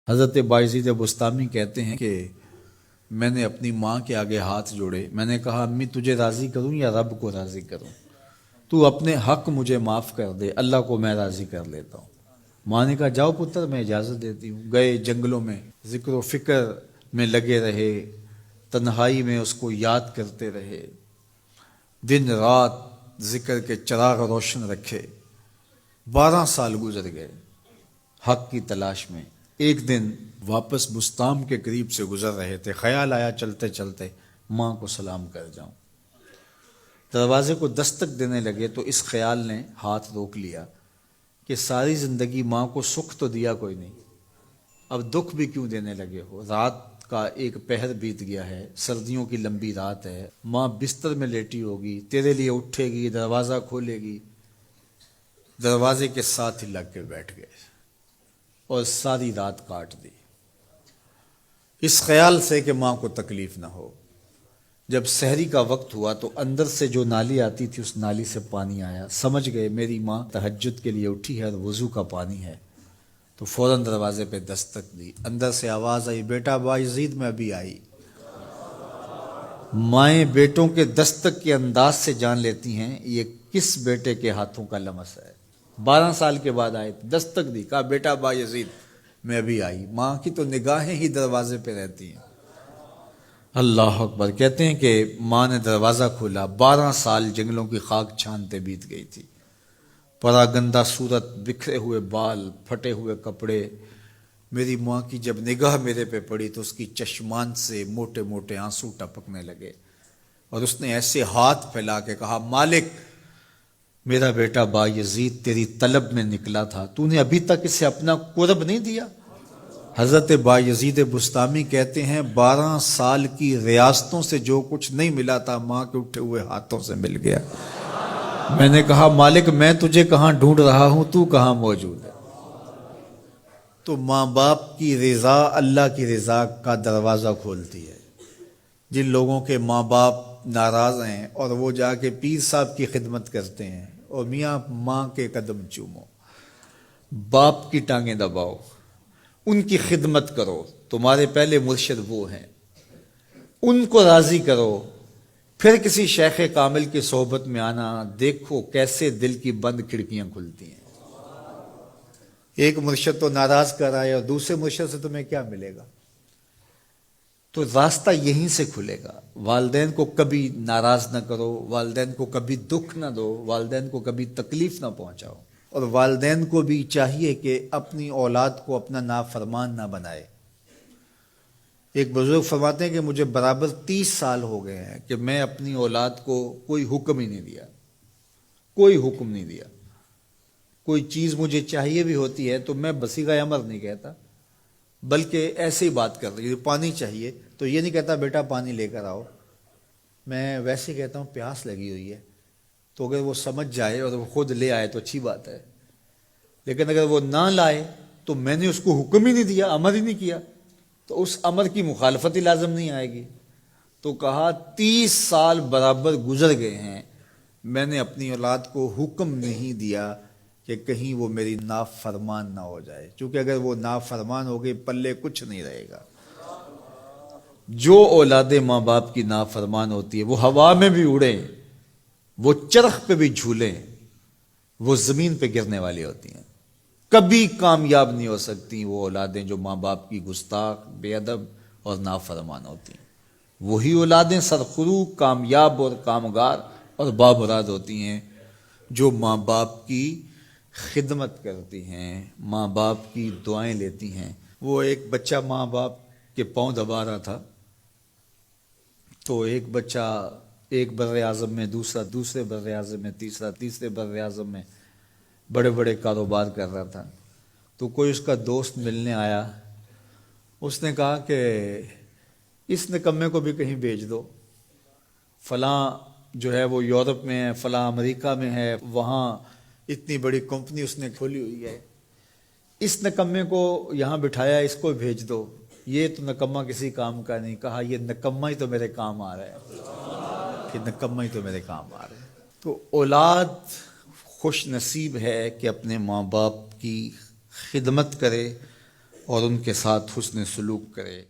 حضرت بایزید بستامی کہتے ہیں کہ میں نے اپنی ماں کے آگے ہاتھ جوڑے، میں نے کہا امی تجھے راضی کروں یا رب کو راضی کروں؟ تو اپنے حق مجھے معاف کر دے، اللہ کو میں راضی کر لیتا ہوں۔ ماں نے کہا جاؤ پتر میں اجازت دیتی ہوں۔ گئے جنگلوں میں ذکر و فکر میں لگے رہے، تنہائی میں اس کو یاد کرتے رہے، دن رات ذکر کے چراغ روشن رکھے۔ 12 سال گزر گئے حق کی تلاش میں۔ ایک دن واپس بستام کے قریب سے گزر رہے تھے، خیال آیا چلتے چلتے ماں کو سلام کر جاؤں۔ دروازے کو دستک دینے لگے تو اس خیال نے ہاتھ روک لیا کہ ساری زندگی ماں کو سکھ تو دیا کوئی نہیں، اب دکھ بھی کیوں دینے لگے ہو؟ رات کا ایک پہر بیت گیا ہے، سردیوں کی لمبی رات ہے، ماں بستر میں لیٹی ہوگی، تیرے لیے اٹھے گی، دروازہ کھولے گی۔ دروازے کے ساتھ ہی لگ کے بیٹھ گئے اور ساری رات کاٹ دی، اس خیال سے کہ ماں کو تکلیف نہ ہو۔ جب سحری کا وقت ہوا تو اندر سے جو نالی آتی تھی اس نالی سے پانی آیا، سمجھ گئے میری ماں تہجد کے لیے اٹھی ہے اور وضو کا پانی ہے، تو فوراً دروازے پہ دستک دی۔ اندر سے آواز آئی بیٹا بایزید میں ابھی آئی۔ مائیں بیٹوں کے دستک کے انداز سے جان لیتی ہیں یہ کس بیٹے کے ہاتھوں کا لمس ہے۔ 12 سال کے بعد آئے، دستک دی، کہا بیٹا بایزید میں ابھی آئی۔ ماں کی تو نگاہیں ہی دروازے پہ رہتی ہیں۔ اللہ اکبر۔ کہتے ہیں کہ ماں نے دروازہ کھولا، 12 سال جنگلوں کی خاک چھانتے بیت گئی تھی، پراگندہ صورت، بکھرے ہوئے بال، پھٹے ہوئے کپڑے۔ میری ماں کی جب نگاہ میرے پہ پڑی تو اس کی چشمان سے موٹے موٹے آنسو ٹپکنے لگے، اور اس نے ایسے ہاتھ پھیلا کے کہا مالک میرا بیٹا بایزید تیری طلب میں نکلا تھا، تو نے ابھی تک اسے اپنا قرب نہیں دیا۔ حضرت بایزید بستامی کہتے ہیں 12 سال کی ریاستوں سے جو کچھ نہیں ملا تھا ماں کے اٹھے ہوئے ہاتھوں سے مل گیا۔ میں نے کہا مالک میں تجھے کہاں ڈھونڈ رہا ہوں، تو کہاں موجود ہے؟ تو ماں باپ کی رضا اللہ کی رضا کا دروازہ کھولتی ہے۔ جن لوگوں کے ماں باپ ناراض ہیں اور وہ جا کے پیر صاحب کی خدمت کرتے ہیں، اور میاں ماں کے قدم چومو، باپ کی ٹانگیں دباؤ، ان کی خدمت کرو، تمہارے پہلے مرشد وہ ہیں، ان کو راضی کرو، پھر کسی شیخ کامل کی صحبت میں آنا، دیکھو کیسے دل کی بند کھڑکیاں کھلتی ہیں۔ ایک مرشد تو ناراض کر رہا ہے اور دوسرے مرشد سے تمہیں کیا ملے گا؟ تو راستہ یہیں سے کھلے گا۔ والدین کو کبھی ناراض نہ کرو، والدین کو کبھی دکھ نہ دو، والدین کو کبھی تکلیف نہ پہنچاؤ، اور والدین کو بھی چاہیے کہ اپنی اولاد کو اپنا نافرمان نہ بنائے۔ ایک بزرگ فرماتے ہیں کہ مجھے برابر 30 سال ہو گئے ہیں کہ میں اپنی اولاد کو کوئی حکم ہی نہیں دیا، کوئی حکم نہیں دیا۔ کوئی چیز مجھے چاہیے بھی ہوتی ہے تو میں بصیغہ امر نہیں کہتا، بلکہ ایسے ہی بات کر رہی ہوں۔ پانی چاہیے تو یہ نہیں کہتا بیٹا پانی لے کر آؤ، میں ویسے ہی کہتا ہوں پیاس لگی ہوئی ہے، تو اگر وہ سمجھ جائے اور وہ خود لے آئے تو اچھی بات ہے، لیکن اگر وہ نہ لائے تو میں نے اس کو حکم ہی نہیں دیا، امر ہی نہیں کیا، تو اس امر کی مخالفت ہی لازم نہیں آئے گی۔ تو کہا 30 سال برابر گزر گئے ہیں، میں نے اپنی اولاد کو حکم نہیں دیا کہ کہیں وہ میری نافرمان نہ ہو جائے، چونکہ اگر وہ نافرمان ہو گئی پلے کچھ نہیں رہے گا۔ جو اولاد ماں باپ کی نافرمان ہوتی ہے وہ ہوا میں بھی اڑیں، وہ چرخ پہ بھی جھولیں، وہ زمین پہ گرنے والی ہوتی ہیں، کبھی کامیاب نہیں ہو سکتی وہ اولادیں جو ماں باپ کی گستاخ، بے ادب اور نافرمان ہوتی ہیں۔ وہی اولادیں سرخرو، کامیاب اور کامگار اور بامراد ہوتی ہیں جو ماں باپ کی خدمت کرتی ہیں، ماں باپ کی دعائیں لیتی ہیں۔ وہ ایک بچہ ماں باپ کے پاؤں دبا رہا تھا، تو ایک بچہ ایک بر اعظم میں، دوسرا دوسرے بر اعظم میں، تیسرا تیسرے بر اعظم میں بڑے بڑے کاروبار کر رہا تھا۔ تو کوئی اس کا دوست ملنے آیا، اس نے کہا کہ اس نکمے کو بھی کہیں بھیج دو، فلاں جو ہے وہ یورپ میں ہے، فلاں امریکہ میں ہے، وہاں اتنی بڑی کمپنی اس نے کھولی ہوئی ہے، اس نکمے کو یہاں بٹھایا، اس کو بھیج دو، یہ تو نکمہ کسی کام کا نہیں۔ کہا یہ نکمہ ہی تو میرے کام آ رہا ہے، کہ نکمہ ہی تو میرے کام آ رہا ہے۔ تو اولاد خوش نصیب ہے کہ اپنے ماں باپ کی خدمت کرے، اور ان کے ساتھ حسن سلوک کرے۔